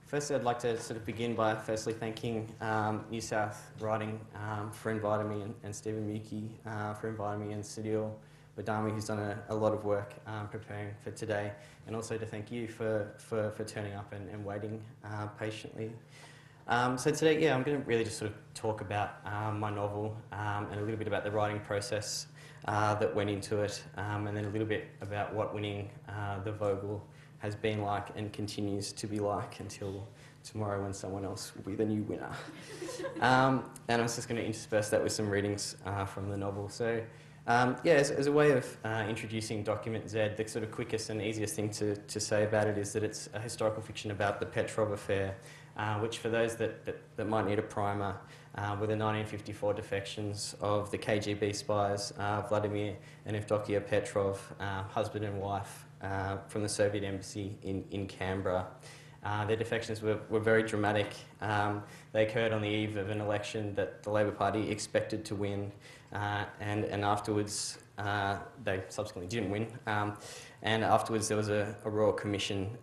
Firstly, I'd like to sort of begin by firstly thanking NewSouthWriting for inviting me, and Stephen Muki for inviting me, and Sidil Wadami, who's done a lot of work preparing for today, and also to thank you for turning up and waiting patiently. So today, I'm going to really just sort of talk about my novel and a little bit about the writing process that went into it, and then a little bit about what winning the Vogel has been like and continues to be like until tomorrow when someone else will be the new winner. And I was just going to intersperse that with some readings from the novel. So as a way of introducing Document Z, the sort of quickest and easiest thing to say about it is that it's a historical fiction about the Petrova Fair, which for those that might need a primer, were the 1954 defections of the KGB spies Vladimir and Evdokia Petrov, husband and wife, from the Soviet embassy in Canberra. Their defections were very dramatic. They occurred on the eve of an election that the Labor Party expected to win, and afterwards they subsequently didn't win. And afterwards there was a royal commission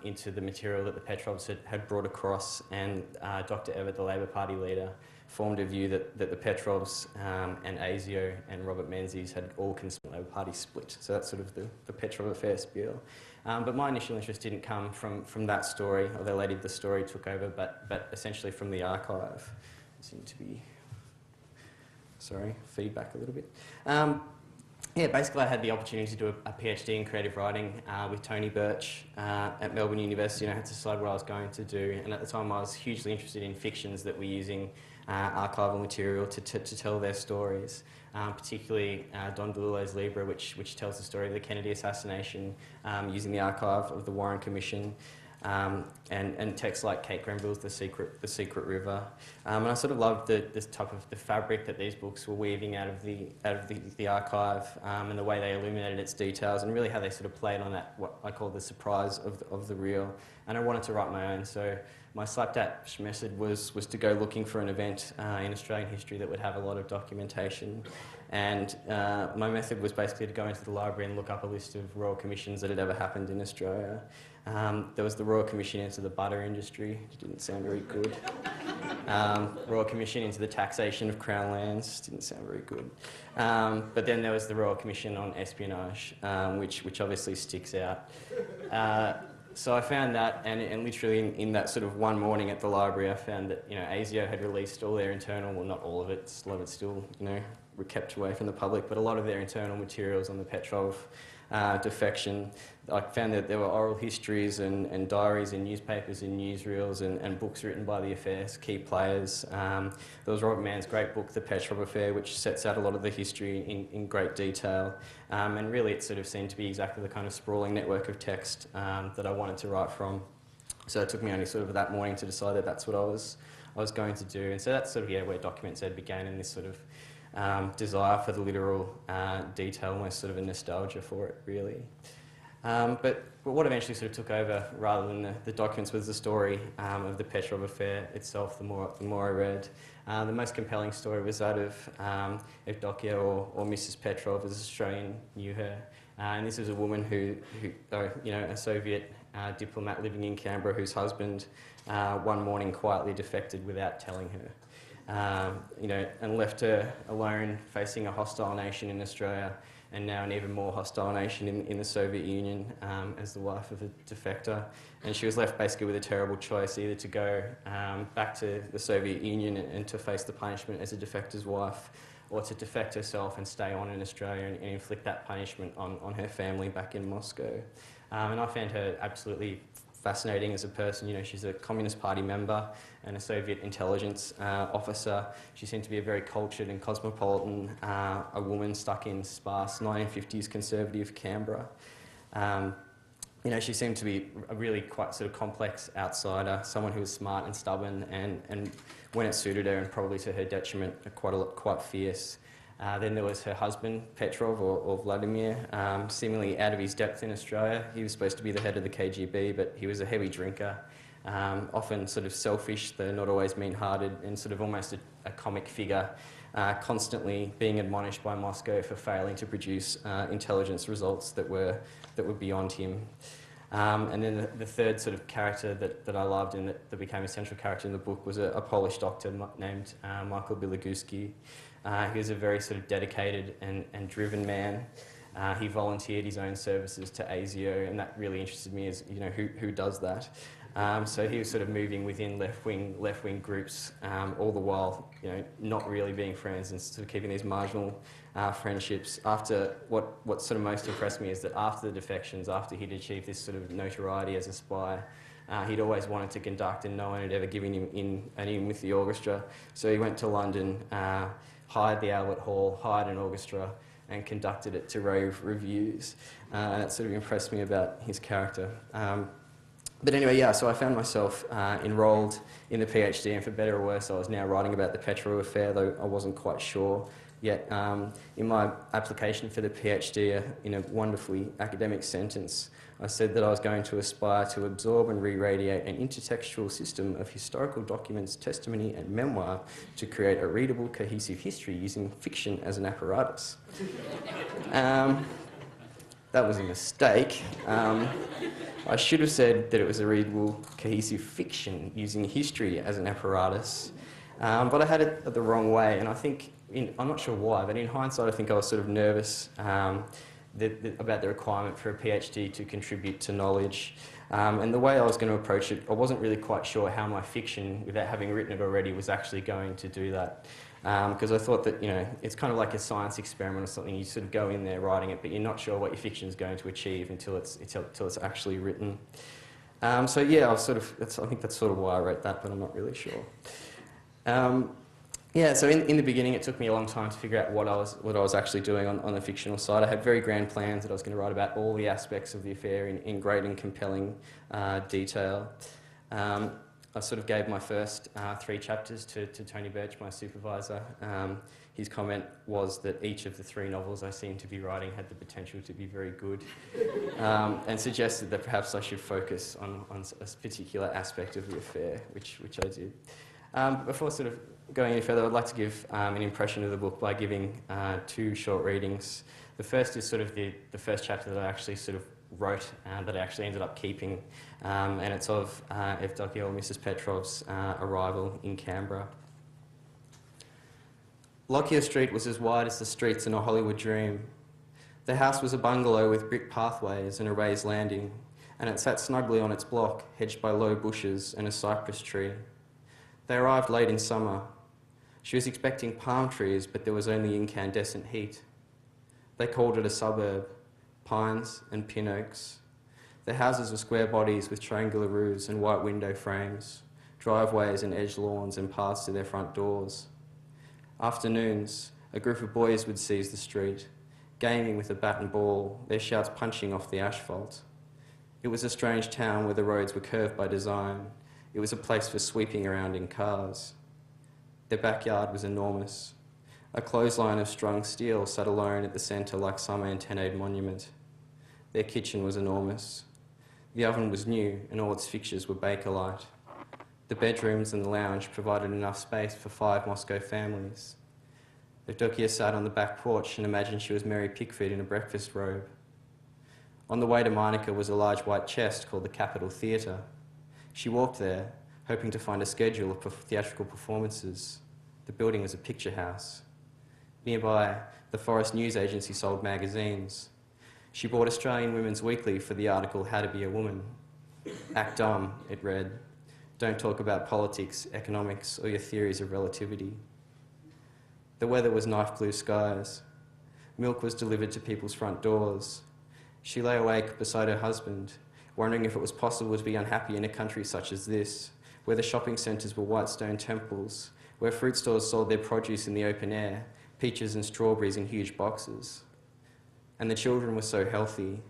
into the material that the Petrovs had brought across, and Dr. Everett, the Labor Party leader, formed a view that the Petrovs and ASIO and Robert Menzies had all conspired Labor Party split. So that's sort of the Petrov Affair spiel. But my initial interest didn't come from that story, although later the story took over, but essentially from the archive. It seemed to be, feedback a little bit. Basically I had the opportunity to do a PhD in creative writing with Tony Birch at Melbourne University, and I had to decide what I was going to do. And at the time I was hugely interested in fictions that were using archival material to tell their stories, particularly Don DeLillo's Libra, which tells the story of the Kennedy assassination using the archive of the Warren Commission, and texts like Kate Grenville's The Secret River. And I sort of loved the type of the fabric that these books were weaving out of the archive, and the way they illuminated its details, and really how they sort of played on that, what I call the surprise of the real. And I wanted to write my own, so my slapdash method was to go looking for an event in Australian history that would have a lot of documentation. And my method was basically to go into the library and look up a list of royal commissions that had ever happened in Australia. There was the Royal Commission into the butter industry, which didn't sound very good. Royal Commission into the taxation of Crown lands, didn't sound very good. But then there was the Royal Commission on espionage, which obviously sticks out. So I found that, and literally in that sort of one morning at the library, I found that ASIO had released all their internal, well, not all of it, a lot of it still were kept away from the public, but a lot of their internal materials on the Petrov defection. I found that there were oral histories and diaries and newspapers and newsreels and books written by the affair's key players. There was Robert Mann's great book, The Petrov Affair, which sets out a lot of the history in great detail. And really it sort of seemed to be exactly the kind of sprawling network of text that I wanted to write from. So it took me only sort of that morning to decide that that's what I was going to do. And so that's sort of where Document Z began, in this sort of desire for the literal detail, almost sort of a nostalgia for it, really. But what eventually sort of took over, rather than the documents, was the story of the Petrov Affair itself. The more I read, the most compelling story was that of Evdokia, or Mrs. Petrov, as Australian knew her. And this is a woman who a Soviet diplomat living in Canberra, whose husband one morning quietly defected without telling her. And left her alone, facing a hostile nation in Australia, and now an even more hostile nation in the Soviet Union, as the wife of a defector. And she was left basically with a terrible choice, either to go back to the Soviet Union and to face the punishment as a defector's wife, or to defect herself and stay on in Australia and inflict that punishment on her family back in Moscow. And I found her absolutely fascinating as a person. She's a Communist Party member and a Soviet intelligence officer. She seemed to be a very cultured and cosmopolitan, a woman stuck in sparse 1950s conservative Canberra. She seemed to be a really quite sort of complex outsider, someone who was smart and stubborn, and when it suited her, and probably to her detriment, quite fierce. Then there was her husband, Petrov, or Vladimir, seemingly out of his depth in Australia. He was supposed to be the head of the KGB, but he was a heavy drinker, often sort of selfish, though not always mean-hearted, and sort of almost a comic figure, constantly being admonished by Moscow for failing to produce intelligence results that were beyond him. And then the third sort of character that I loved and that became a central character in the book was a Polish doctor named Michael Bilagowski. He was a very sort of dedicated and driven man. He volunteered his own services to ASIO, and that really interested me as, you know, who does that? So he was sort of moving within left-wing groups, all the while, you know, not really being friends and sort of keeping these marginal friendships. After what sort of most impressed me is that after the Defections, after he'd achieved this sort of notoriety as a spy, he'd always wanted to conduct, and no one had ever given him in with the orchestra. So he went to London, hired the Albert Hall, hired an orchestra, and conducted it to rave reviews. And that sort of impressed me about his character. But anyway, yeah, so I found myself enrolled in the PhD, and for better or worse, I was now writing about the Petrova Fair, though I wasn't quite sure yet. In my application for the PhD, in a wonderfully academic sentence, I said that I was going to aspire to absorb and re-radiate an intertextual system of historical documents, testimony and memoir to create a readable, cohesive history using fiction as an apparatus. That was a mistake. I should have said that it was a readable, cohesive fiction using history as an apparatus, but I had it the wrong way, and I think, I'm not sure why, but in hindsight I think I was sort of nervous about the requirement for a PhD to contribute to knowledge. And the way I was going to approach it, I wasn't really quite sure how my fiction, without having written it already, was actually going to do that. Because I thought that, you know, it's kind of like a science experiment or something. You sort of go in there writing it, but you're not sure what your fiction is going to achieve until it's actually written. So yeah, I think that's sort of why I wrote that, but I'm not really sure. Yeah, so in the beginning, it took me a long time to figure out what I was actually doing on the fictional side. I had very grand plans that I was going to write about all the aspects of the affair in great and compelling detail. I sort of gave my first 3 chapters to Tony Birch, my supervisor. His comment was that each of the 3 novels I seemed to be writing had the potential to be very good, and suggested that perhaps I should focus on a particular aspect of the affair, which I did. Before sort of going any further, I'd like to give an impression of the book by giving 2 short readings. The first is sort of the first chapter that I actually sort of wrote, that I actually ended up keeping, and it's of Evdokia or Mrs. Petrov's arrival in Canberra. Lockyer Street was as wide as the streets in a Hollywood dream. The house was a bungalow with brick pathways and a raised landing, and it sat snugly on its block, hedged by low bushes and a cypress tree. They arrived late in summer. She was expecting palm trees, but there was only incandescent heat. They called it a suburb, pines and pin oaks. The houses were square bodies with triangular roofs and white window frames, driveways and edge lawns and paths to their front doors. Afternoons, a group of boys would seize the street, gaming with a bat and ball, their shouts punching off the asphalt. It was a strange town where the roads were curved by design. It was a place for sweeping around in cars. Their backyard was enormous. A clothesline of strung steel sat alone at the centre like some antennaed monument. Their kitchen was enormous. The oven was new and all its fixtures were Bakelite. The bedrooms and the lounge provided enough space for 5 Moscow families. Evdokia sat on the back porch and imagined she was Mary Pickford in a breakfast robe. On the way to Meinica was a large white chest called the Capitol Theatre. She walked there, hoping to find a schedule of theatrical performances. The building was a picture house. Nearby, the Forest News Agency sold magazines. She bought Australian Women's Weekly for the article How to Be a Woman. Act dumb, it read. Don't talk about politics, economics, or your theories of relativity. The weather was knife blue skies. Milk was delivered to people's front doors. She lay awake beside her husband, wondering if it was possible to be unhappy in a country such as this, where the shopping centres were white stone temples, where fruit stores sold their produce in the open air, peaches and strawberries in huge boxes. And the children were so healthy.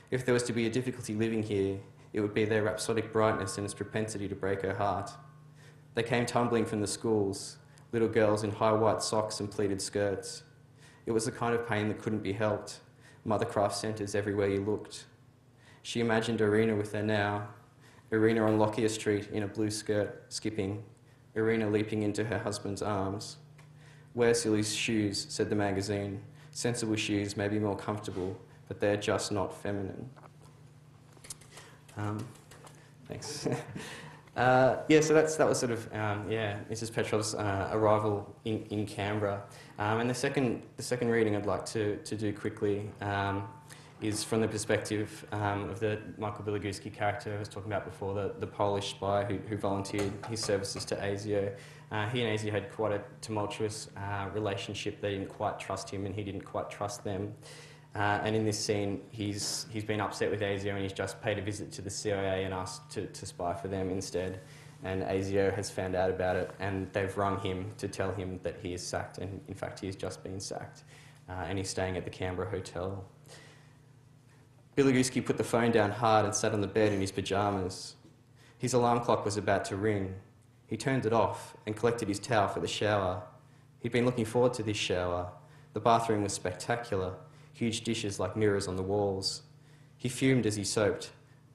If there was to be a difficulty living here, it would be their rhapsodic brightness and its propensity to break her heart. They came tumbling from the schools, little girls in high white socks and pleated skirts. It was the kind of pain that couldn't be helped. Mothercraft centres everywhere you looked. She imagined Irina with her now, Irina on Lockyer Street in a blue skirt, skipping, Irina leaping into her husband's arms. Wear silly shoes, said the magazine. Sensible shoes may be more comfortable, but they're just not feminine. Thanks. Yeah, so that was sort of Mrs. Petrov's arrival in Canberra, and the second reading I'd like to do quickly is from the perspective of the Michael Bilogowski character I was talking about before, the Polish spy who volunteered his services to ASIO. He and ASIO had quite a tumultuous relationship. They didn't quite trust him, and he didn't quite trust them. And in this scene, he's been upset with ASIO, and he's just paid a visit to the CIA and asked to spy for them instead. And ASIO has found out about it, and they've rung him to tell him that he is sacked, and in fact he has just been sacked. And he's staying at the Canberra hotel. Bilogowski put the phone down hard and sat on the bed in his pyjamas. His alarm clock was about to ring. He turned it off and collected his towel for the shower. He'd been looking forward to this shower. The bathroom was spectacular. Huge dishes like mirrors on the walls. He fumed as he soaped.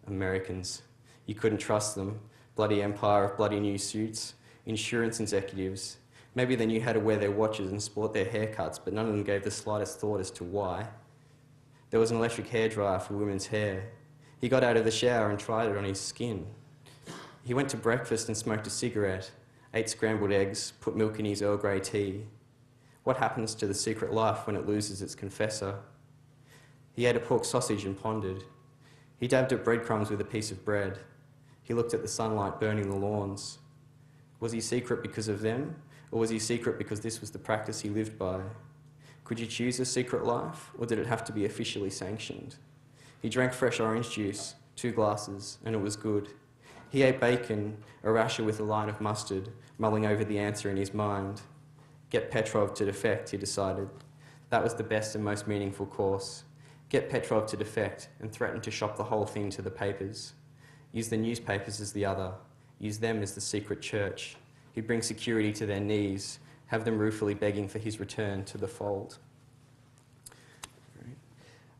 Americans. You couldn't trust them. Bloody empire of bloody new suits. Insurance executives. Maybe they knew how to wear their watches and sport their haircuts, but none of them gave the slightest thought as to why. There was an electric hairdryer for women's hair. He got out of the shower and tried it on his skin. He went to breakfast and smoked a cigarette, ate scrambled eggs, put milk in his Earl Grey tea. What happens to the secret life when it loses its confessor? He ate a pork sausage and pondered. He dabbed at breadcrumbs with a piece of bread. He looked at the sunlight burning the lawns. Was he secret because of them, or was he secret because this was the practice he lived by? Could you choose a secret life, or did it have to be officially sanctioned? He drank fresh orange juice, 2 glasses, and it was good. He ate bacon, a rasher with a line of mustard, mulling over the answer in his mind. Get Petrov to defect, he decided. That was the best and most meaningful course. Get Petrov to defect and threaten to shop the whole thing to the papers. Use the newspapers as the other. Use them as the secret church. He'd bring security to their knees, have them ruefully begging for his return to the fold.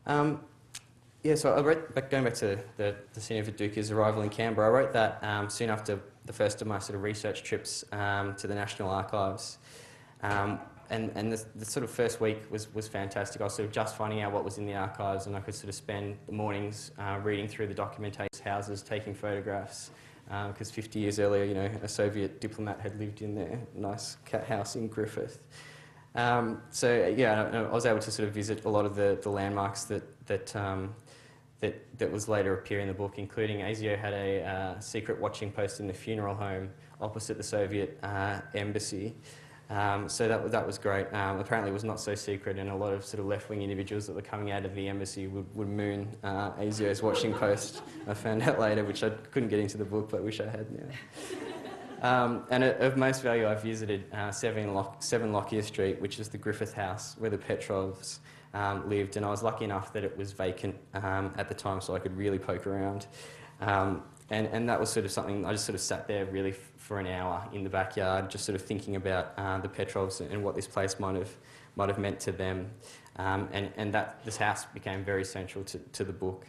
So I wrote, going back to the scene of Viduka's arrival in Canberra, I wrote that soon after the first of my sort of research trips to the National Archives. And the sort of first week was fantastic. I was sort of just finding out what was in the archives, and I could sort of spend the mornings reading through the documentation houses, taking photographs, because 50 years earlier, you know, a Soviet diplomat had lived in their nice cat house in Griffith. I was able to sort of visit a lot of the landmarks that was later appear in the book, including ASIO had a secret watching post in the funeral home opposite the Soviet embassy. So that was great. Apparently it was not so secret, and a lot of sort of left-wing individuals that were coming out of the embassy would moon ASIO's watching post. I found out later, which I couldn't get into the book, but wish I had now. And of most value, I visited 7 Lockyer Street, which is the Griffith house where the Petrovs lived, and I was lucky enough that it was vacant at the time, so I could really poke around. And that was sort of something, I just sort of sat there really for an hour in the backyard, just sort of thinking about the Petrovs and what this place might have meant to them. And that this house became very central to the book.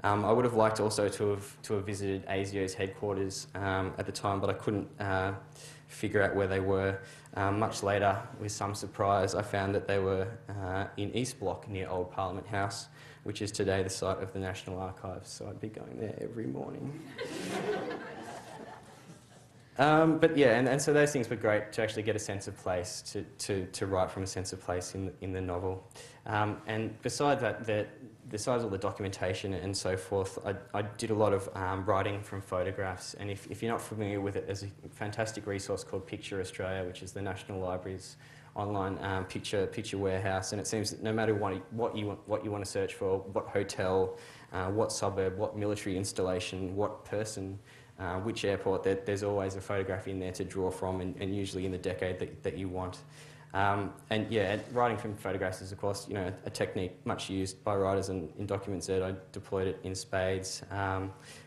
I would have liked also to have visited ASIO's headquarters at the time, but I couldn't figure out where they were. Much later, with some surprise, I found that they were in East Block near Old Parliament House, which is today the site of the National Archives, so I'd be going there every morning. And so those things were great to actually get a sense of place, to write from a sense of place in the novel. And besides that, besides all the documentation and so forth, I did a lot of writing from photographs, and if you're not familiar with it, there's a fantastic resource called Picture Australia, which is the National Library's online picture warehouse, and it seems that no matter what you want to search for, what hotel, what suburb, what military installation, what person, which airport, there's always a photograph in there to draw from, and usually in the decade that you want. Writing from photographs is, of course, you know, a technique much used by writers in Document Z. I deployed it in spades.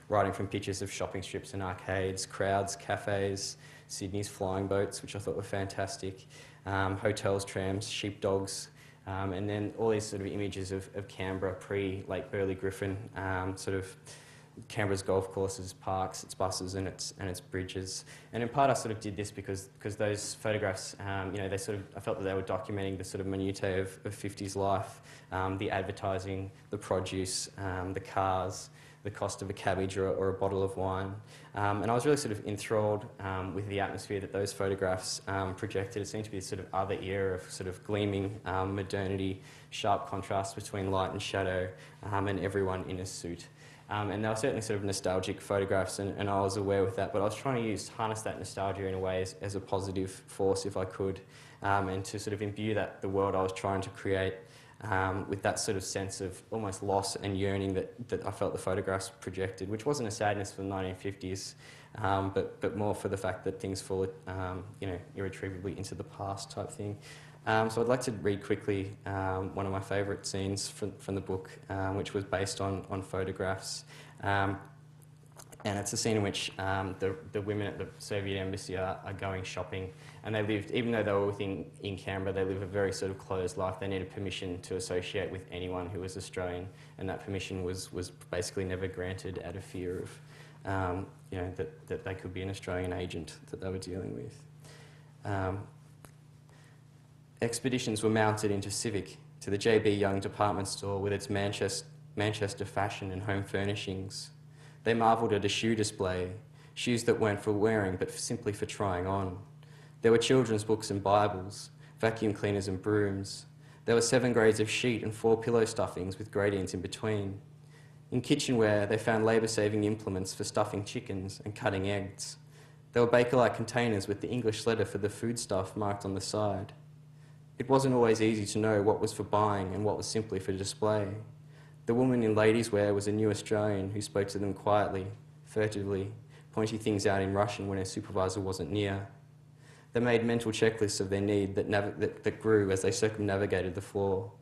Writing from pictures of shopping strips and arcades, crowds, cafes, Sydney's flying boats, which I thought were fantastic, hotels, trams, sheepdogs, and then all these sort of images of Canberra pre-Lake Burley Griffin, sort of Canberra's golf courses, parks, its buses and its bridges. And in part I sort of did this because those photographs, I felt that they were documenting the sort of minutiae of 50s life, the advertising, the produce, the cars, the cost of a cabbage or a bottle of wine. And I was really sort of enthralled with the atmosphere that those photographs projected. It seemed to be a sort of other era of sort of gleaming modernity, sharp contrast between light and shadow, and everyone in a suit. And they were certainly sort of nostalgic photographs, and I was aware with that, but I was trying to harness that nostalgia in a way as a positive force if I could, and to sort of imbue the world I was trying to create with that sort of sense of almost loss and yearning that I felt the photographs projected, which wasn't a sadness for the 1950s, but more for the fact that things fall, irretrievably into the past type thing. So I'd like to read quickly one of my favourite scenes from the book, which was based on photographs. And it's a scene in which the women at the Soviet embassy are going shopping, and they lived, even though they were in Canberra, they live a very sort of closed life. They needed permission to associate with anyone who was Australian, and that permission was basically never granted out of fear of, that they could be an Australian agent that they were dealing with. Expeditions were mounted into Civic to the JB Young department store with its Manchester fashion and home furnishings. They marvelled at a shoe display, shoes that weren't for wearing but simply for trying on. There were children's books and Bibles, vacuum cleaners and brooms. There were 7 grades of sheet and 4 pillow stuffings with gradients in between. In kitchenware, they found labour-saving implements for stuffing chickens and cutting eggs. There were Bakelite containers with the English letter for the foodstuff marked on the side. It wasn't always easy to know what was for buying and what was simply for display. The woman in ladies' wear was a new Australian who spoke to them quietly, furtively, pointing things out in Russian when her supervisor wasn't near. They made mental checklists of their need that grew as they circumnavigated the floor.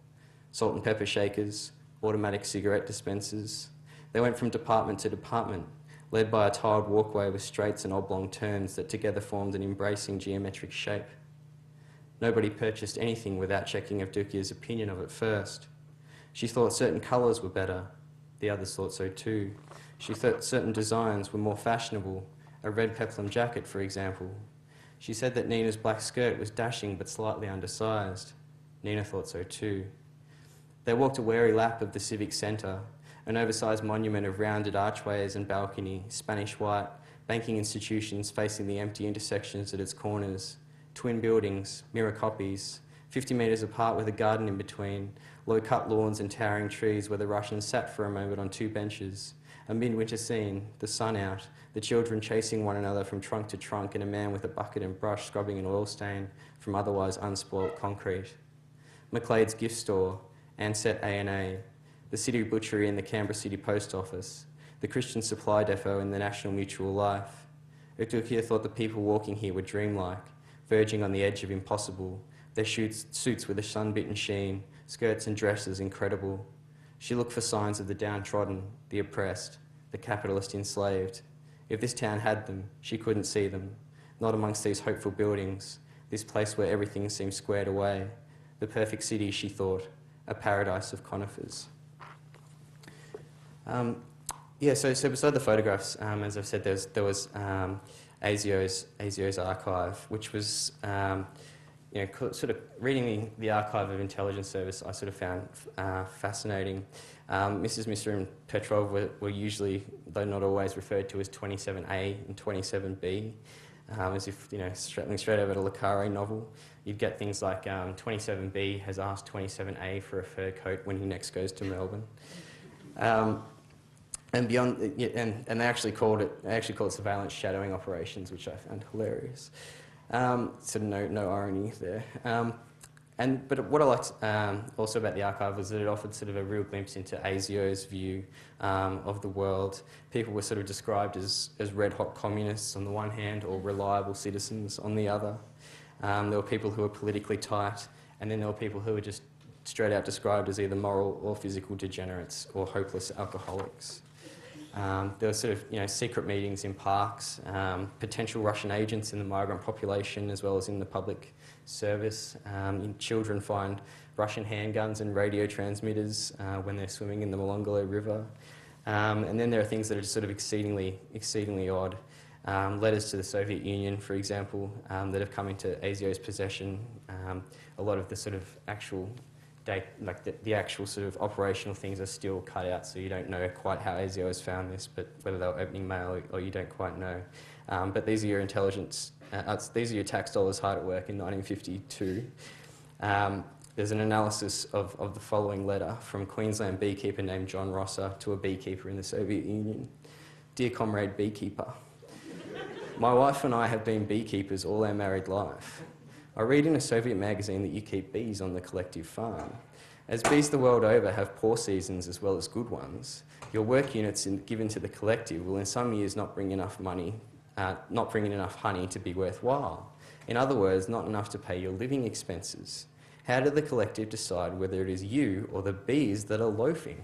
Salt and pepper shakers, automatic cigarette dispensers. They went from department to department, led by a tiled walkway with straights and oblong turns that together formed an embracing geometric shape. Nobody purchased anything without checking Evdokia's opinion of it first. She thought certain colours were better. The others thought so too. She thought certain designs were more fashionable, a red peplum jacket, for example. She said that Nina's black skirt was dashing but slightly undersized. Nina thought so too. They walked a wary lap of the Civic Centre, an oversized monument of rounded archways and balcony, Spanish white, banking institutions facing the empty intersections at its corners, twin buildings, mirror copies, 50 metres apart with a garden in between, low-cut lawns and towering trees where the Russians sat for a moment on 2 benches, a midwinter scene, the sun out, the children chasing one another from trunk to trunk, and a man with a bucket and brush scrubbing an oil stain from otherwise unspoilt concrete. McLeod's gift store, Ansett A&A, the city butchery and the Canberra City Post Office, the Christian Supply Depot and the National Mutual Life. Evdokia thought the people walking here were dreamlike, verging on the edge of impossible, their suits with a sun-bitten sheen, skirts and dresses incredible. She looked for signs of the downtrodden, the oppressed, the capitalist enslaved. If this town had them, she couldn't see them, not amongst these hopeful buildings, this place where everything seemed squared away, the perfect city, she thought, a paradise of conifers. So beside the photographs, as I've said, there was ASIO's archive, which was, sort of reading the archive of intelligence service, I sort of found fascinating. Mr. and Petrov were usually, though not always, referred to as 27A and 27B, as if, straddling straight over to Le Carré novel. You'd get things like 27B has asked 27A for a fur coat when he next goes to Melbourne. And beyond, and they actually called it surveillance shadowing operations, which I found hilarious. So no irony there. But what I liked also about the archive was that it offered sort of a real glimpse into ASIO's view of the world. People were sort of described as red-hot communists on the one hand, or reliable citizens on the other. There were people who were politically tight, and then there were people who were just straight out described as either moral or physical degenerates or hopeless alcoholics. There were sort of, secret meetings in parks, potential Russian agents in the migrant population as well as in the public service. Children find Russian handguns and radio transmitters when they're swimming in the Molonglo River. And then there are things that are just sort of exceedingly odd. Letters to the Soviet Union, for example, that have come into ASIO's possession. A lot of the sort of actual the actual sort of operational things are still cut out, so you don't know quite how ASIO has found this, but whether they were opening mail or you don't quite know. But these are your intelligence, these are your tax dollars hard at work in 1952. There's an analysis of the following letter from a Queensland beekeeper named John Rosser to a beekeeper in the Soviet Union. Dear comrade beekeeper, my wife and I have been beekeepers all our married life. I read in a Soviet magazine that you keep bees on the collective farm. As bees the world over have poor seasons as well as good ones, your work units given to the collective will in some years not bring enough money, not bring in enough honey to be worthwhile. In other words, not enough to pay your living expenses. How did the collective decide whether it is you or the bees that are loafing?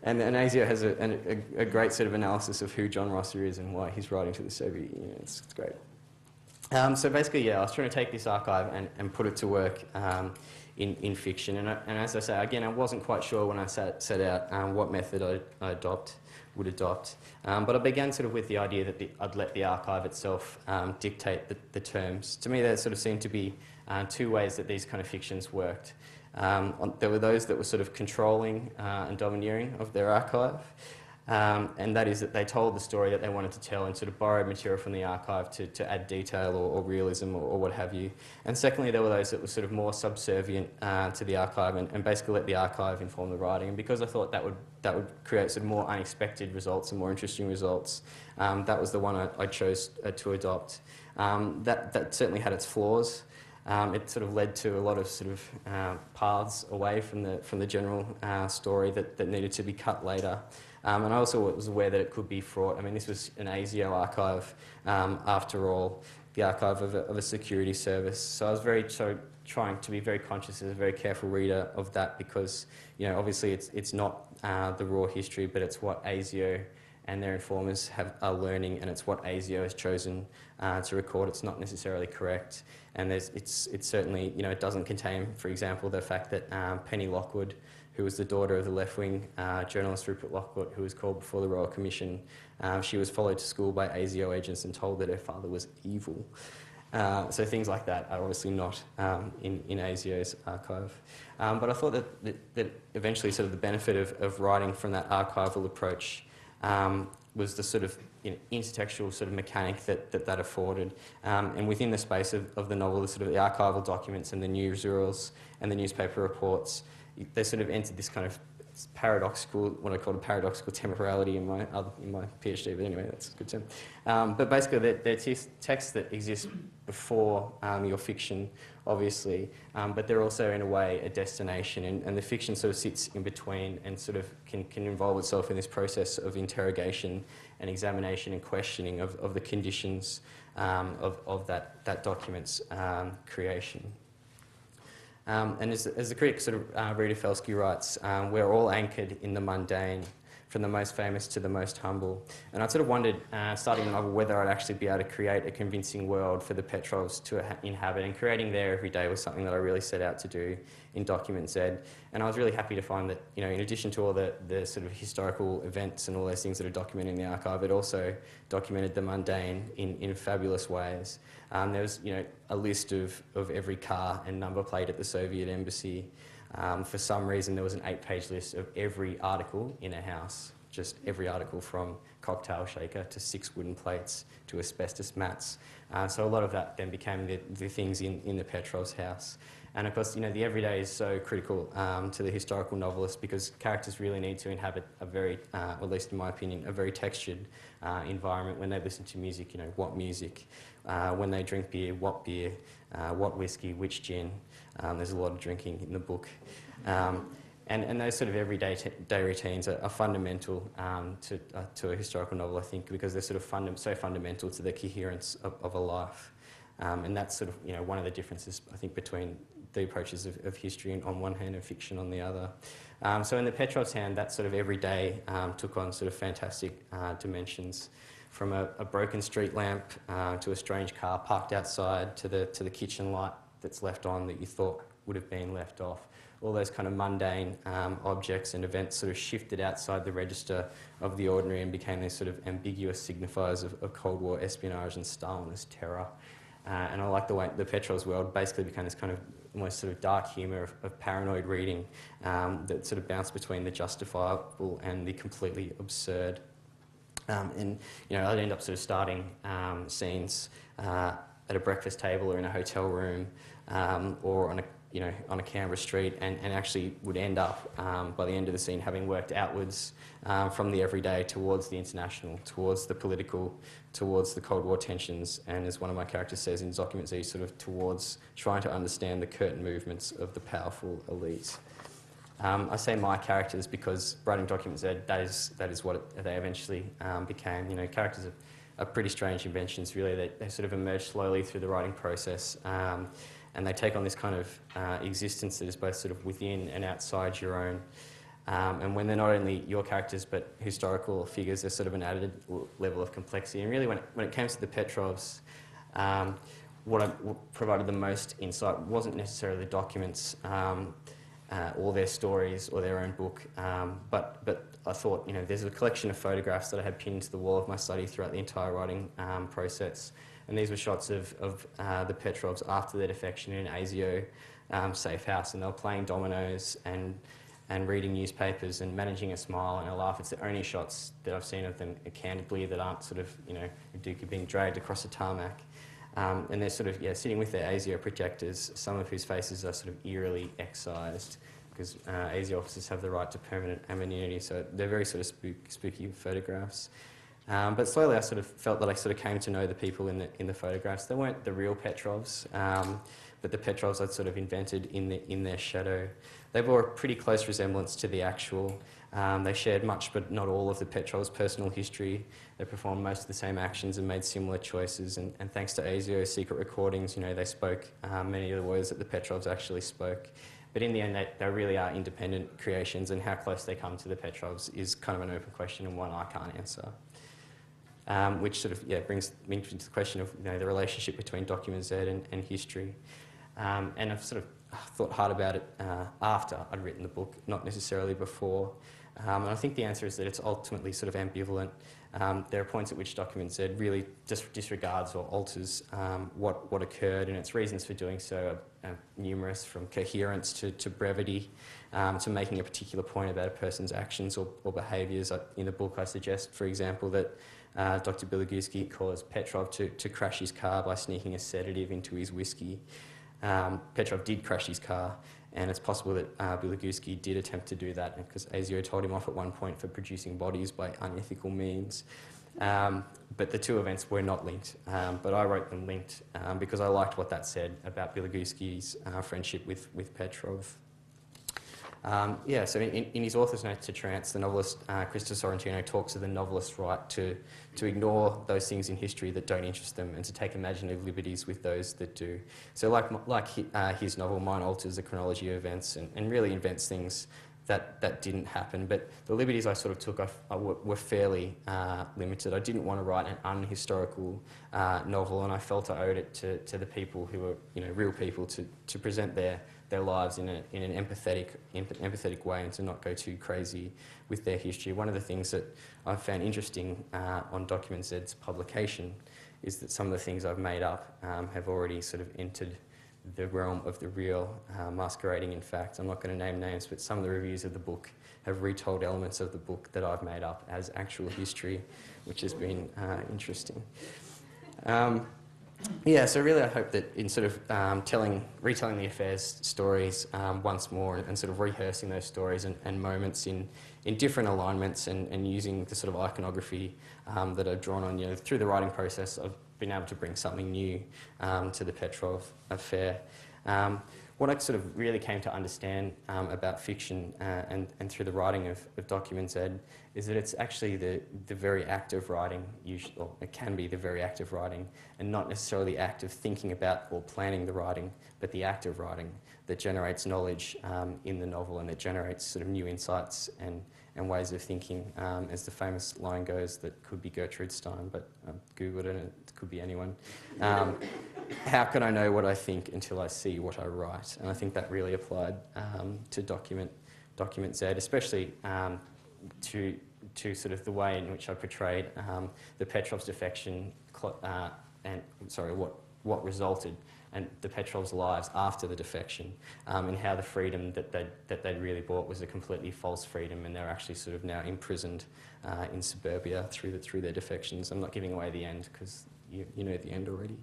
And ASIO has a great sort of analysis of who John Rosser is and why he's writing to the Soviet Union. It's great. So basically, yeah, I was trying to take this archive and put it to work in fiction. And as I say, again, I wasn't quite sure when I set out what method would adopt. But I began sort of with the idea that I'd let the archive itself dictate the terms. To me, there sort of seemed to be two ways that these kind of fictions worked. There were those that were sort of controlling and domineering of their archive. And that is that they told the story that they wanted to tell and sort of borrowed material from the archive to add detail or realism or what have you. And secondly, there were those that were sort of more subservient to the archive and basically let the archive inform the writing. And because I thought that would create sort of more unexpected results and more interesting results, that was the one I chose to adopt. That certainly had its flaws. It sort of led to a lot of sort of paths away from the general story that needed to be cut later. And I also was aware that it could be fraught. I mean, this was an ASIO archive, after all, the archive of a security service. So I was trying to be very conscious as a very careful reader of that because, you know, obviously it's not the raw history, but it's what ASIO and their informers are learning, and it's what ASIO has chosen to record. It's not necessarily correct, and it's certainly, you know, it doesn't contain, for example, the fact that Penny Lockwood, who was the daughter of the left-wing journalist Rupert Lockwood, who was called before the Royal Commission, she was followed to school by ASIO agents and told that her father was evil. So things like that are obviously not in ASIO's archive. But I thought that eventually sort of the benefit of writing from that archival approach was the sort of, you know, intertextual sort of mechanic that afforded. And within the space of the novel, the sort of the archival documents and the newsreels and the newspaper reports, they sort of entered this kind of paradoxical, what I call a paradoxical temporality in my PhD, but anyway, that's a good term. But basically, they're texts that exist before your fiction, obviously, but they're also, in a way, a destination, and the fiction sort of sits in between and sort of can involve itself in this process of interrogation and examination and questioning of the conditions of that document's creation. And as the critic sort of Rita Felsky writes, we're all anchored in the mundane, from the most famous to the most humble. And I sort of wondered, starting the novel, whether I'd actually be able to create a convincing world for the Petrovs to inhabit, and creating their everyday was something that I really set out to do in Document Z. And I was really happy to find that, you know, in addition to all the sort of historical events and all those things that are documented in the archive, it also documented the mundane in fabulous ways. There was, you know, a list of every car and number plate at the Soviet embassy. For some reason, there was an 8-page list of every article in a house, just every article from cocktail shaker to 6 wooden plates to asbestos mats. So a lot of that then became the things in the Petrovs' house. And of course, you know, the everyday is so critical to the historical novelist, because characters really need to inhabit a very, or at least in my opinion, a very textured environment. When they listen to music, you know, what music? When they drink beer, what whiskey, which gin? There's a lot of drinking in the book. And those sort of everyday day routines are fundamental to a historical novel, I think, because they're sort of so fundamental to the coherence of a life. And that's sort of, you know, one of the differences, I think, between the approaches of history on one hand and fiction on the other. So in the Petrovs' hand, that sort of everyday took on sort of fantastic dimensions, from a broken street lamp to a strange car parked outside to the kitchen light that's left on that you thought would have been left off. All those kind of mundane objects and events sort of shifted outside the register of the ordinary and became these sort of ambiguous signifiers of Cold War espionage and Stalinist terror. And I like the way the Petrovs world basically became this kind of almost sort of dark humour of paranoid reading that sort of bounced between the justifiable and the completely absurd. And I'd end up sort of starting scenes at a breakfast table or in a hotel room or on a Canberra street, and actually would end up by the end of the scene having worked outwards from the everyday towards the international, towards the political, towards the Cold War tensions, and as one of my characters says in Document Z, sort of towards trying to understand the curtain movements of the powerful elite. I say my characters because writing Document Z, that is what they eventually became. Characters are pretty strange inventions, really. They sort of emerge slowly through the writing process, and they take on this kind of existence that is both sort of within and outside your own. And when they're not only your characters but historical figures, there's sort of an added level of complexity. And really, when it came to the Petrovs, what provided the most insight wasn't necessarily the documents or their stories or their own book, but I thought, there's a collection of photographs that I had pinned to the wall of my study throughout the entire writing process. And these were shots of the Petrovs after their defection in an ASIO safe house, and they were playing dominoes and reading newspapers and managing a smile and a laugh. It's the only shots that I've seen of them candidly that aren't sort of, being dragged across a tarmac. And they're sort of, sitting with their ASIO projectors, some of whose faces are sort of eerily excised, because ASIO officers have the right to permanent amenity, so they're very sort of spooky photographs. But slowly I sort of felt that I sort of came to know the people in the photographs. They weren't the real Petrovs, but the Petrovs I'd sort of invented in their shadow. They bore a pretty close resemblance to the actual. They shared much but not all of the Petrovs' personal history. They performed most of the same actions and made similar choices, and thanks to ASIO's secret recordings, they spoke many of the words that the Petrovs actually spoke. But in the end, they really are independent creations, and how close they come to the Petrovs is kind of an open question and one I can't answer. Which sort of brings me into the question of the relationship between Document Z and history. And I've sort of thought hard about it after I'd written the book, not necessarily before. And I think the answer is that it's ultimately sort of ambivalent. There are points at which Document Z really just disregards or alters what occurred, and its reasons for doing so are numerous, from coherence to brevity, to making a particular point about a person's actions or behaviours. In the book I suggest, for example, that Dr. Bilogusky caused Petrov to crash his car by sneaking a sedative into his whiskey. Petrov did crash his car, and it's possible that Bilogusky did attempt to do that because ASIO told him off at one point for producing bodies by unethical means. But the two events were not linked, but I wrote them linked because I liked what that said about Bilogusky's friendship with Petrov. So in his author's note to Trance, the novelist Christopher Sorrentino talks of the novelist's right to ignore those things in history that don't interest them and to take imaginative liberties with those that do. So like his novel, mine alters the chronology of events and really invents things that didn't happen. But the liberties I sort of took were fairly limited. I didn't want to write an unhistorical novel, and I felt I owed it to the people who were real people to present their lives in an empathetic way and to not go too crazy with their history. One of the things that I've found interesting on Document Z's publication is that some of the things I've made up have already sort of entered the realm of the real, masquerading in fact. I'm not going to name names, but some of the reviews of the book have retold elements of the book that I've made up as actual history, which has been interesting. So really I hope that in sort of retelling the affairs stories once more and sort of rehearsing those stories and moments in different alignments and using the sort of iconography that I've drawn on through the writing process, I've been able to bring something new to the Petrov Affair. What I sort of really came to understand about fiction and through the writing of Document Z is that it's actually the very act of writing, or it can be the very act of writing, and not necessarily the act of thinking about or planning the writing, but the act of writing that generates knowledge in the novel and that generates sort of new insights and ways of thinking. As the famous line goes, that could be Gertrude Stein, but Googled it and it could be anyone. How can I know what I think until I see what I write? And I think that really applied to Document Z, especially to sort of the way in which I portrayed the Petrov's defection and what resulted and the Petrovs' lives after the defection, and how the freedom that they'd really bought was a completely false freedom, and they're actually sort of now imprisoned in suburbia through their defections. I'm not giving away the end because you know the end already.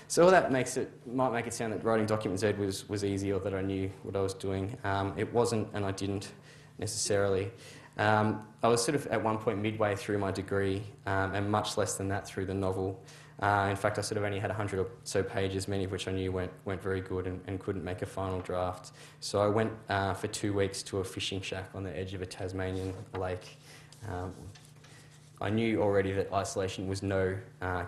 So all that might make it sound that writing Document Z was easy, or that I knew what I was doing. It wasn't, and I didn't necessarily. I was sort of at one point midway through my degree, and much less than that through the novel. In fact, I sort of only had 100 or so pages, many of which I knew weren't very good, and couldn't make a final draft. So I went for 2 weeks to a fishing shack on the edge of a Tasmanian lake. I knew already that isolation was no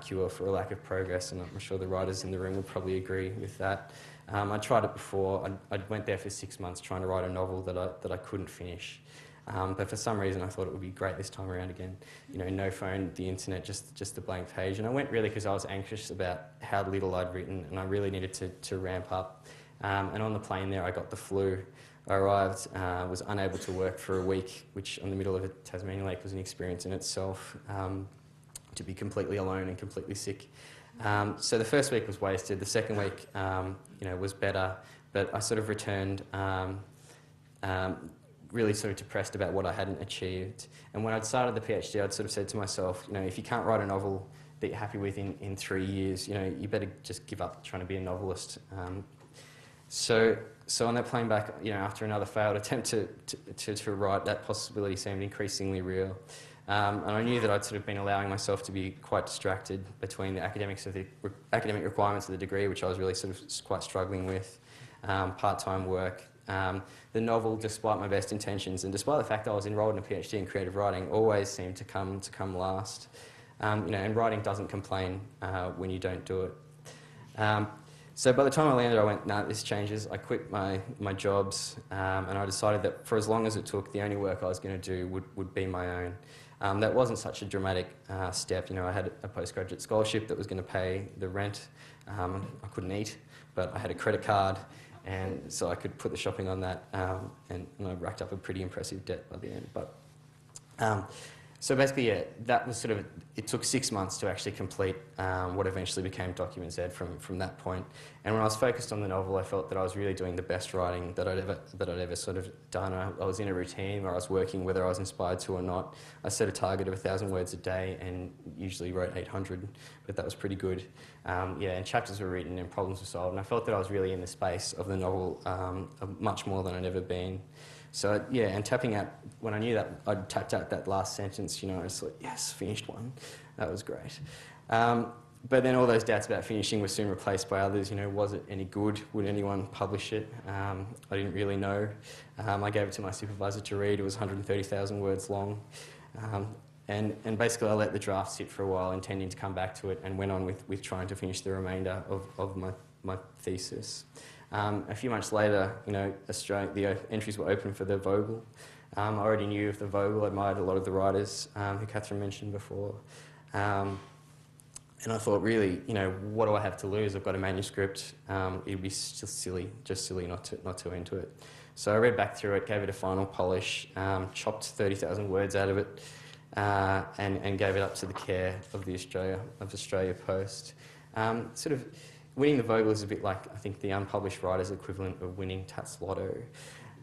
cure for a lack of progress, and I'm sure the writers in the room would probably agree with that. I tried it before. I went there for 6 months trying to write a novel that I couldn't finish. But for some reason I thought it would be great this time around again. You know, no phone, the internet, just a blank page. And I went really because I was anxious about how little I'd written, and I really needed to ramp up. And on the plane there I got the flu. I arrived, was unable to work for a week, which on the middle of a Tasmanian lake was an experience in itself, to be completely alone and completely sick. So the first week was wasted. The second week, you know, was better, but I sort of returned really sort of depressed about what I hadn't achieved. And when I'd started the PhD, I'd sort of said to myself, you know, if you can't write a novel that you're happy with in 3 years, you know, you better just give up trying to be a novelist. So on that plane back, you know, after another failed attempt to write, that possibility seemed increasingly real. And I knew that I'd sort of been allowing myself to be quite distracted between the academic requirements of the degree, which I was really sort of quite struggling with, part-time work. The novel, despite my best intentions, and despite the fact that I was enrolled in a PhD in creative writing, always seemed to come last. You know, and writing doesn't complain when you don't do it. So by the time I landed, I went, nah, this changes. I quit my jobs, and I decided that for as long as it took, the only work I was going to do would be my own. That wasn't such a dramatic step. You know, I had a postgraduate scholarship that was going to pay the rent. I couldn't eat, but I had a credit card, and so I could put the shopping on that, and I racked up a pretty impressive debt by the end. But so basically, yeah, that was sort of, it took 6 months to actually complete what eventually became Document Z from that point. And when I was focused on the novel, I felt that I was really doing the best writing that I'd ever sort of done. I was in a routine where I was working whether I was inspired to or not. I set a target of 1,000 words a day and usually wrote 800, but that was pretty good. Yeah, and chapters were written and problems were solved, and I felt that I was really in the space of the novel much more than I'd ever been. So yeah, and tapping out, when I knew that I'd tapped out that last sentence, you know, I was like, yes, finished one. That was great. But then all those doubts about finishing were soon replaced by others. You know, was it any good? Would anyone publish it? I didn't really know. I gave it to my supervisor to read. It was 130,000 words long. And basically I let the draft sit for a while, intending to come back to it, and went on with trying to finish the remainder of my thesis. A few months later, you know, the entries were open for the Vogel. I already knew of the Vogel, admired a lot of the writers who Catherine mentioned before. And I thought, really, you know, what do I have to lose? I've got a manuscript. It would be just silly not to enter it. So I read back through it, gave it a final polish, chopped 30,000 words out of it, and gave it up to the care of the Australia Post. Sort of winning the Vogel is a bit like, I think, the unpublished writer's equivalent of winning Tats Lotto.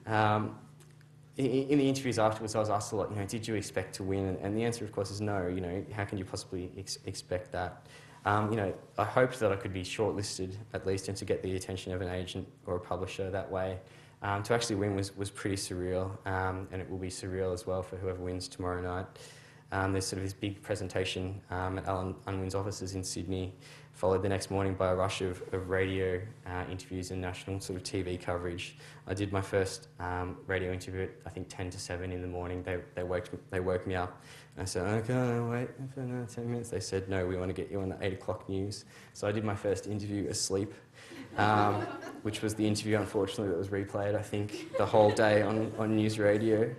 In the interviews afterwards, I was asked a lot, you know, did you expect to win? And the answer, of course, is no. You know, how can you possibly expect that? You know, I hoped that I could be shortlisted, at least, and to get the attention of an agent or a publisher that way. To actually win was pretty surreal, and it will be surreal as well for whoever wins tomorrow night. There's sort of this big presentation at Alan Unwin's offices in Sydney, followed the next morning by a rush of radio interviews and national sort of TV coverage. I did my first radio interview at, I think, 10 to 7 in the morning. They woke me up, and I said, okay, I'll wait for another 10 minutes. They said, no, we want to get you on the 8 o'clock news. So I did my first interview asleep, which was the interview, unfortunately, that was replayed, I think, the whole day on news radio.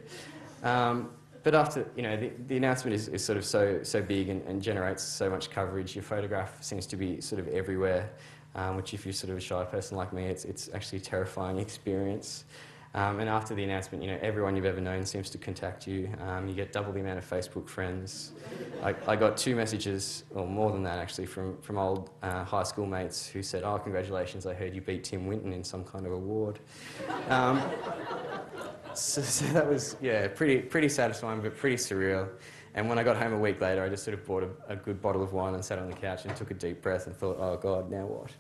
But after, you know, the announcement is sort of so big and generates so much coverage. Your photograph seems to be sort of everywhere, which if you're sort of a shy person like me, it's actually a terrifying experience. And after the announcement, you know, everyone you've ever known seems to contact you. You get double the amount of Facebook friends. I got 2 messages, or more than that actually, from old high school mates who said, "Oh, congratulations, I heard you beat Tim Winton in some kind of award." So that was, yeah, pretty satisfying, but pretty surreal. And when I got home a week later, I just sort of bought a good bottle of wine and sat on the couch and took a deep breath and thought, oh God, now what?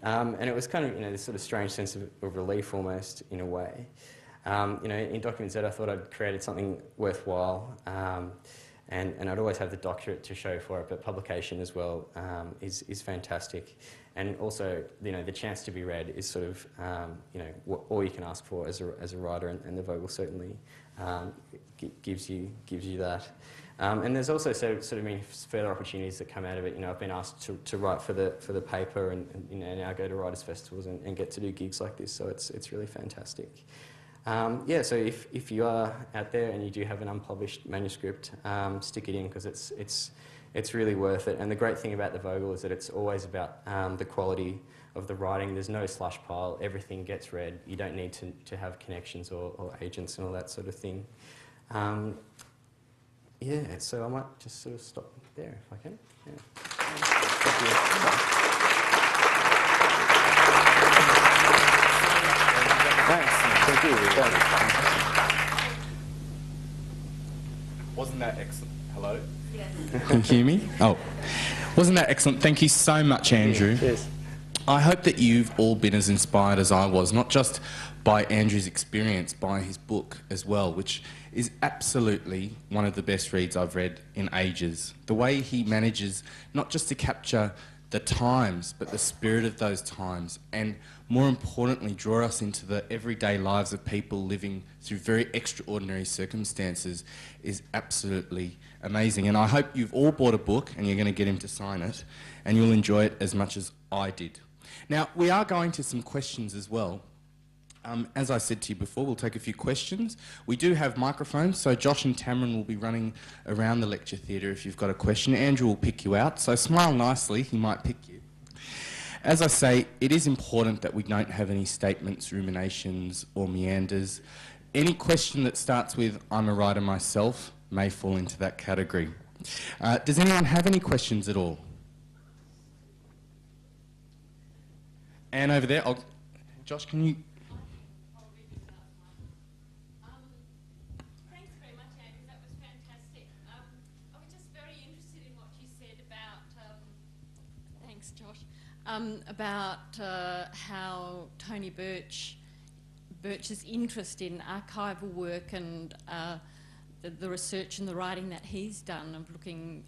And it was kind of, you know, this sort of strange sense of relief almost, in a way. You know, in Document Z, I thought I'd created something worthwhile, and I'd always have the doctorate to show for it, but publication as well is fantastic. And also, you know, the chance to be read is sort of, you know, all you can ask for as a writer, and the Vogel certainly gives you that. And there's also sort of many further opportunities that come out of it. You know, I've been asked to write for the paper, and you know, now go to writers' festivals and get to do gigs like this. So it's really fantastic. Yeah, so if you are out there and you do have an unpublished manuscript, stick it in, because it's really worth it. And the great thing about the Vogel is that it's always about the quality of the writing. There's no slush pile. Everything gets read. You don't need to have connections or agents and all that sort of thing. Yeah, so I might just sort of stop there if I can. Yeah. Thank you. Wasn't that excellent? Hello? Yes. Can you hear me? Oh. Wasn't that excellent? Thank you so much, Andrew. Cheers. I hope that you've all been as inspired as I was, not just by Andrew's experience, by his book as well, which is absolutely one of the best reads I've read in ages. The way he manages not just to capture the times, but the spirit of those times, and more importantly, draw us into the everyday lives of people living through very extraordinary circumstances, is absolutely amazing. And I hope you've all bought a book and you're going to get him to sign it, and you'll enjoy it as much as I did. Now, we are going to some questions as well. As I said to you before, we'll take a few questions. We do have microphones, so Josh and Tamron will be running around the lecture theatre if you've got a question. Andrew will pick you out, so smile nicely, he might pick you. As I say, it is important that we don't have any statements, ruminations or meanders. Any question that starts with, "I'm a writer myself," may fall into that category. Does anyone have any questions at all? And over there, Josh, can you... About how Tony Birch's interest in archival work and the research and the writing that he's done of looking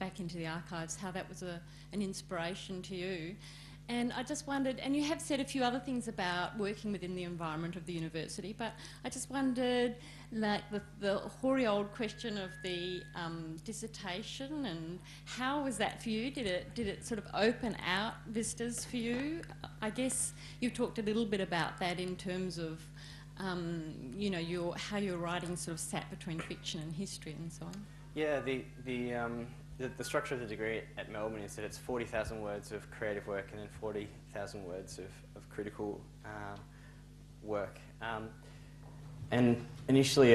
back into the archives, how that was an inspiration to you. And I just wondered, and you have said a few other things about working within the environment of the university, but I just wondered, like the hoary old question of the dissertation, and how was that for you? Did it sort of open out vistas for you? I guess you talked a little bit about that in terms of, you know, how your writing sort of sat between fiction and history and so on. Yeah, the structure of the degree at Melbourne is that it's 40,000 words of creative work and then 40,000 words of critical work. And initially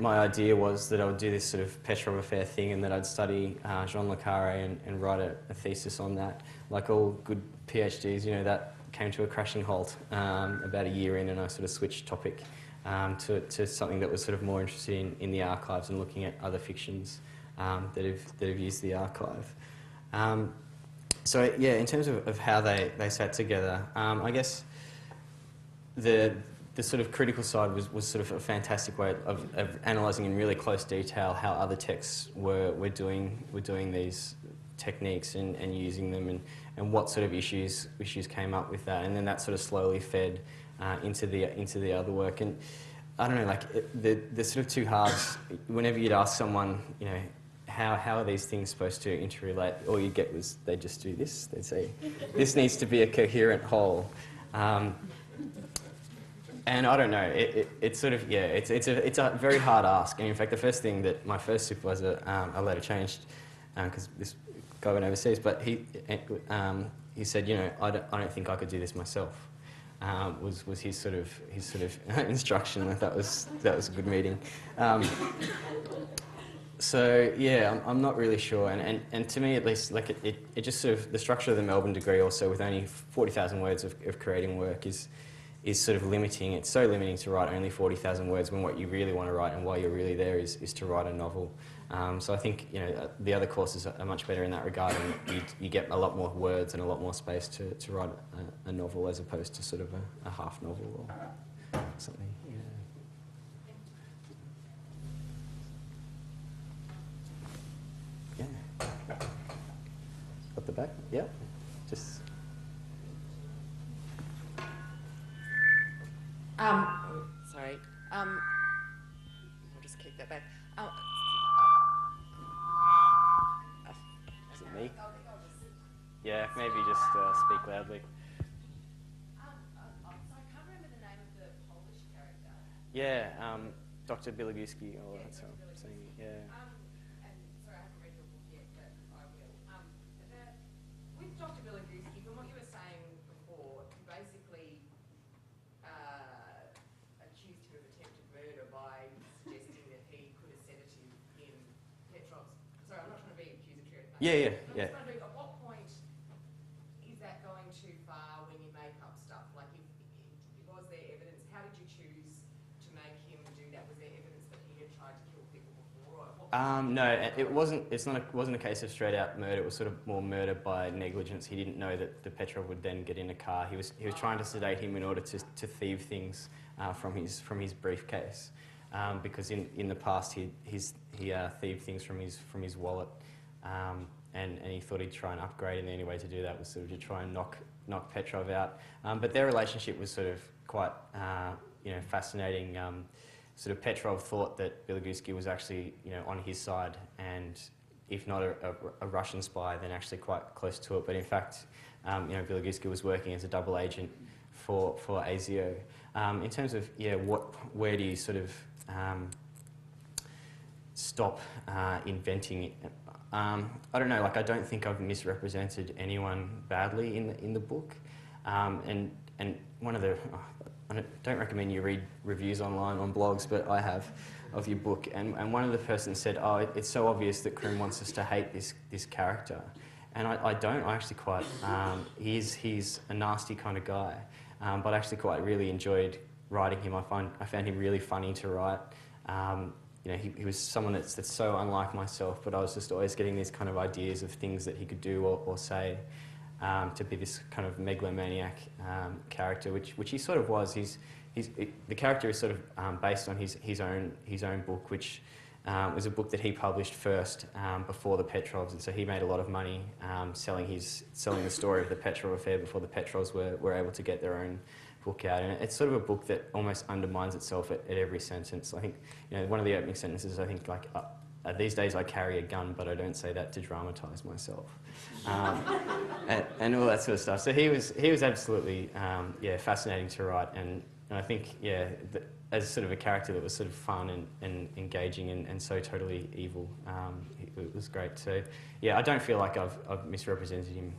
my idea was that I would do this sort of Petrova Fair thing, and that I'd study Jean le Carré and write a thesis on that. Like all good PhDs, you know, that came to a crashing halt about a year in, and I sort of switched topic to something that was sort of more interested in the archives and looking at other fictions that have used the archive. So yeah, in terms of how they sat together, I guess the sort of critical side was sort of a fantastic way of analysing in really close detail how other texts were doing these techniques and using them, and what sort of issues came up with that, and then that sort of slowly fed into the other work. And I don't know, like the sort of two halves. Whenever you'd ask someone, you know, how are these things supposed to interrelate, all you'd get was they'd just do this. They'd say, this needs to be a coherent whole. And I don't know, it's sort of, yeah, it's a very hard ask. And in fact, the first thing that my first supervisor, I later changed, because this guy went overseas, but he said, you know, I don't think I could do this myself. was his sort of instruction. I thought that was a good meeting. So yeah, I'm not really sure, and to me at least, like it just sort of, the structure of the Melbourne degree also, with only 40,000 words of creating work is sort of limiting. It's so limiting to write only 40,000 words when what you really want to write and why you're really there is to write a novel. So I think, you know, the other courses are much better in that regard, and you get a lot more words and a lot more space to write a novel, as opposed to sort of a half novel or something. Yeah. Yeah. At the back. Yeah. Just. Sorry. We'll just kick that back. Is it me? Yeah, maybe just speak loudly. So I can't remember the name of the Polish character. Yeah, Dr. Biligowski, or that's how I'm saying it, yeah. And sorry, I haven't read your book yet, but I will. With Dr. Biligowski, from what you were saying before, you basically accused him of attempted murder by suggesting that he put a sedative in Petrovs. Sorry, I'm not trying to be accusatory. Yeah. At what point is that going too far when you make up stuff? Like, was there evidence? How did you choose to make him do that? Was there evidence that he had tried to kill people before? No, it wasn't. It wasn't a case of straight out murder. It was sort of more murder by negligence. He didn't know that the Petrov would then get in a car. He was trying to sedate him in order to thieve things from his briefcase, because in the past he thieved things from his wallet, and he thought he'd try and upgrade, and the only way to do that was sort of to try and knock Petrov out. But their relationship was sort of quite fascinating. Sort of Petrov thought that Biligowski was actually, on his side, and if not a Russian spy, then actually quite close to it. But in fact, Biligowski was working as a double agent for ASIO. In terms of where do you sort of stop inventing it? I don't know. Like, I don't think I've misrepresented anyone badly in the book, and one of the. I don't recommend you read reviews online on blogs, but I have, of your book, and one of the persons said, "Oh, it's so obvious that Croome wants us to hate this character," and I don't. I actually quite. He's a nasty kind of guy, but I actually quite really enjoyed writing him. I found him really funny to write. He was someone that's so unlike myself, but I was just always getting these kind of ideas of things that he could do or say. To be this kind of megalomaniac character, which he sort of was. The character is sort of based on his own book, which was a book that he published first before the Petrovs, and so he made a lot of money selling the story of the Petrova Affair before the Petrovs were able to get their own book out. And it's sort of a book that almost undermines itself at every sentence. I think one of the opening sentences, I think, like. These days I carry a gun, but I don't say that to dramatise myself, and all that sort of stuff. So he was absolutely fascinating to write, and I think as sort of a character that was sort of fun and engaging and so totally evil, it was great. So I don't feel like I've misrepresented him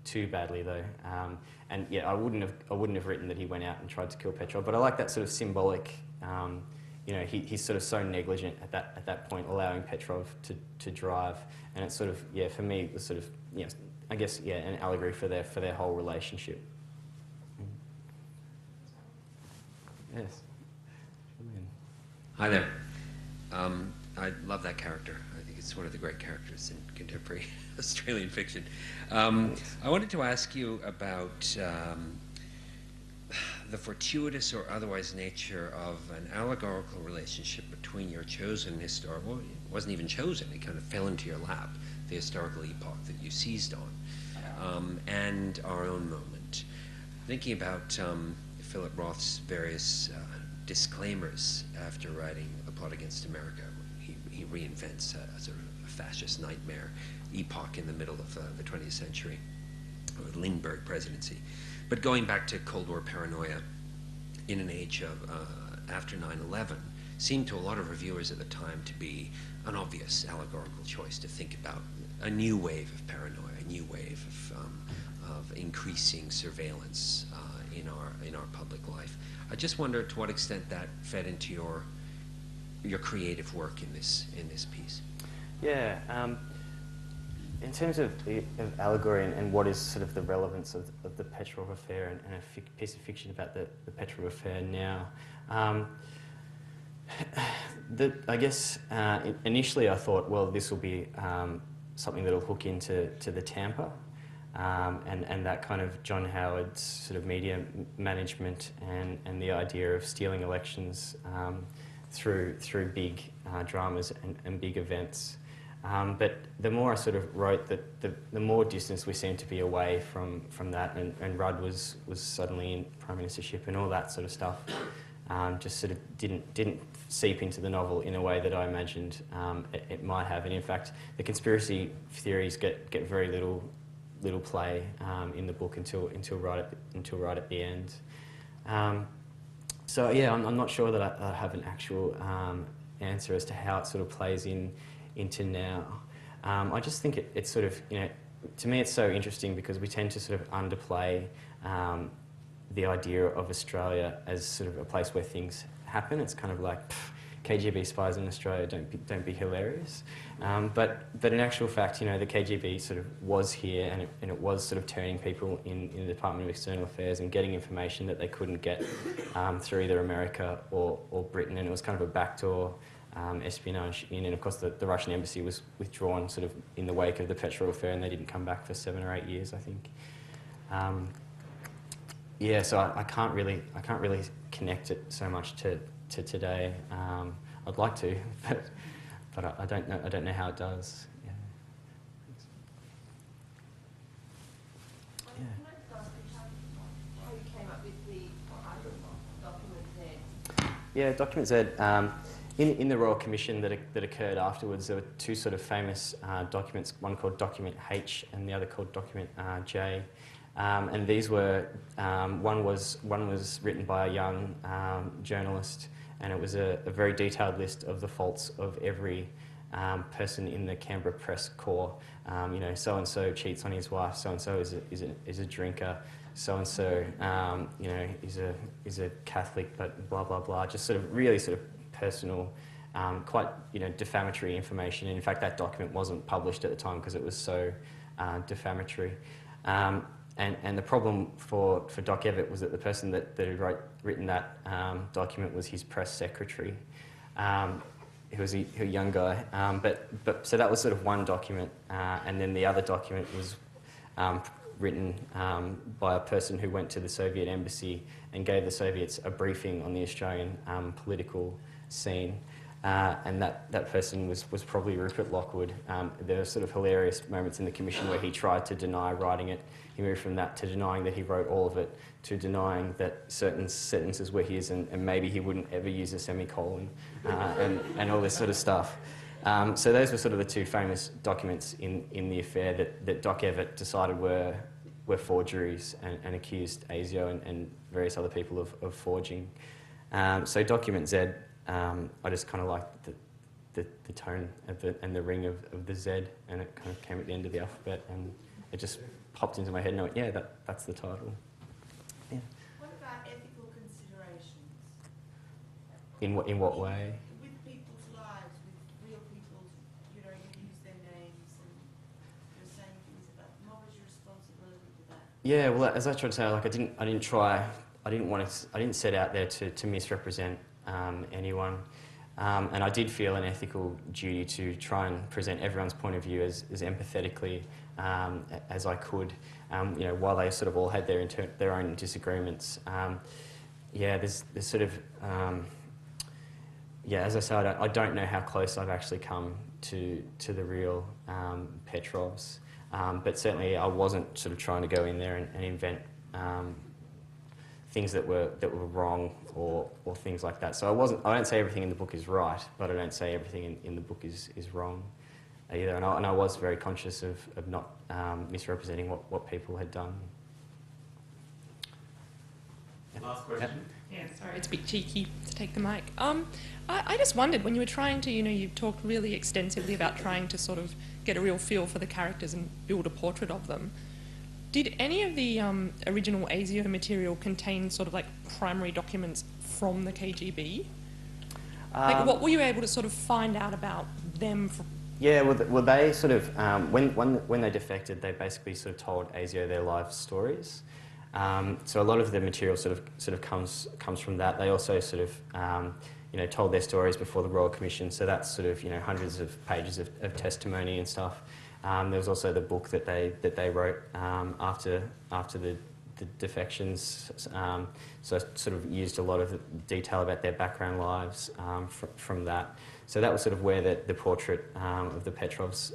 too badly though, and I wouldn't have written that he went out and tried to kill Petrov, but I like that sort of symbolic. He's sort of so negligent at that point, allowing Petrov to drive, and it's sort of for me it was sort of I guess an allegory for their whole relationship. Yes. Hi there. I love that character. I think it's one of the great characters in contemporary Australian fiction. I wanted to ask you about the fortuitous or otherwise nature of an allegorical relationship between your chosen historical, it wasn't even chosen, it kind of fell into your lap, the historical epoch that you seized on, and our own moment. Thinking about Philip Roth's various disclaimers after writing A Plot Against America, he reinvents a sort of a fascist nightmare epoch in the middle of the 20th century, or the Lindbergh presidency. But going back to Cold War paranoia in an age of after 9/11 seemed to a lot of reviewers at the time to be an obvious allegorical choice to think about a new wave of paranoia, a new wave of increasing surveillance in our public life. I just wonder to what extent that fed into your creative work in this piece. Yeah, in terms of allegory and what is sort of the relevance of the Petrov Affair and a piece of fiction about the Petrov Affair now, I guess initially I thought, well, this will be something that will hook into the Tampa and that kind of John Howard's sort of media management and the idea of stealing elections through big dramas and big events. But the more I sort of wrote, the more distance we seemed to be away from that, and Rudd was suddenly in prime ministership and all that sort of stuff. Just sort of didn't seep into the novel in a way that I imagined it might have. And in fact, the conspiracy theories get very little play in the book until right at the end. So yeah, I'm not sure that I have an actual answer as to how it sort of plays into now. I just think it's sort of, to me it's so interesting because we tend to sort of underplay the idea of Australia as sort of a place where things happen. It's kind of like, KGB spies in Australia, don't be hilarious. But in actual fact, the KGB sort of was here and it was sort of turning people in the Department of External Affairs and getting information that they couldn't get through either America or Britain, and it was kind of a backdoor espionage in, and of course the Russian embassy was withdrawn sort of in the wake of the Petrova Fair, and they didn't come back for 7 or 8 years, I think. Yeah, so I can't really connect it so much to today. I'd like to, but I don't know how it does. Yeah. Can I just ask you how you came up with the document Z? Yeah, document Z. In the Royal Commission that occurred afterwards, there were two sort of famous documents, one called Document H and the other called Document J. And these were, one was written by a young journalist, and it was a very detailed list of the faults of every person in the Canberra Press Corps. So-and-so cheats on his wife, so-and-so is a drinker, so-and-so is a Catholic, but blah, blah, blah. Just sort of really sort of personal, quite defamatory information. And in fact, that document wasn't published at the time because it was so defamatory. And the problem for Doc Evatt was that the person that had written that document was his press secretary. He was a young guy. So that was sort of one document, and then the other document was written by a person who went to the Soviet embassy and gave the Soviets a briefing on the Australian political scene. And that person was probably Rupert Lockwood. There were sort of hilarious moments in the commission where he tried to deny writing it. He moved from that to denying that he wrote all of it, to denying that certain sentences were his, and maybe he wouldn't ever use a semicolon, and all this sort of stuff. So those were sort of the two famous documents in the affair that Doc Evatt decided were forgeries and accused ASIO and various other people of forging. So Document Z, I just kind of liked the tone and the ring of the Z, and it kind of came at the end of the alphabet, and it just popped into my head and I went, yeah, that's the title. Yeah. What about ethical considerations? In what way? With people's lives, with real people's, you use their names and you're saying things about them. What was your responsibility for that? Yeah, well, as I tried to say, like I didn't set out there to misrepresent anyone. And I did feel an ethical duty to try and present everyone's point of view as empathetically as I could, while they sort of all had their own disagreements. There's sort of, as I said, I don't know how close I've actually come to the real Petrovs, but certainly I wasn't sort of trying to go in there and invent things that were wrong or things like that. So I don't say everything in the book is right, but I don't say everything in the book is wrong either. And I was very conscious of not misrepresenting what people had done. Last question. Yeah, sorry, it's a bit cheeky to take the mic. I just wondered, when you were trying to, you talked really extensively about trying to sort of get a real feel for the characters and build a portrait of them. Did any of the original ASIO material contain sort of like primary documents from the KGB? Like, what were you able to sort of find out about them? Yeah, well, they sort of, when they defected, they basically sort of told ASIO their life stories. So a lot of the material sort of comes from that. They also sort of, told their stories before the Royal Commission. So that's sort of, hundreds of pages of testimony and stuff. There was also the book that they wrote after the defections. So sort of used a lot of detail about their background lives from that. So that was sort of where the portrait of the Petrovs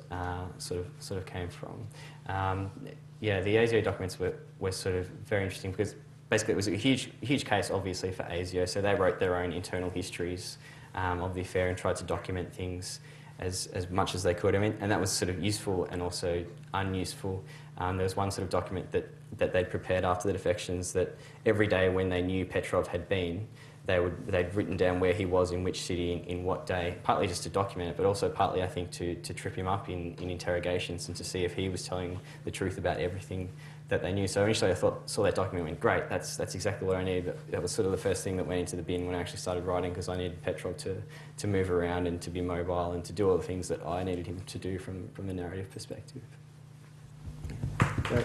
sort of came from. Yeah, the ASIO documents were sort of very interesting because basically it was a huge case, obviously, for ASIO. So they wrote their own internal histories of the affair and tried to document things as much as they could. I mean, and that was sort of useful and also unuseful. There was one sort of document that they'd prepared after the defections that every day when they knew Petrov had been, they'd written down where he was in which city in what day, partly just to document it, but also partly, I think, to trip him up in interrogations and to see if he was telling the truth about everything that they knew. So initially I saw that document and went, great, that's exactly what I need. But that was sort of the first thing that went into the bin when I actually started writing, because I needed Petrov to move around and to be mobile and to do all the things that I needed him to do from the narrative perspective. Great.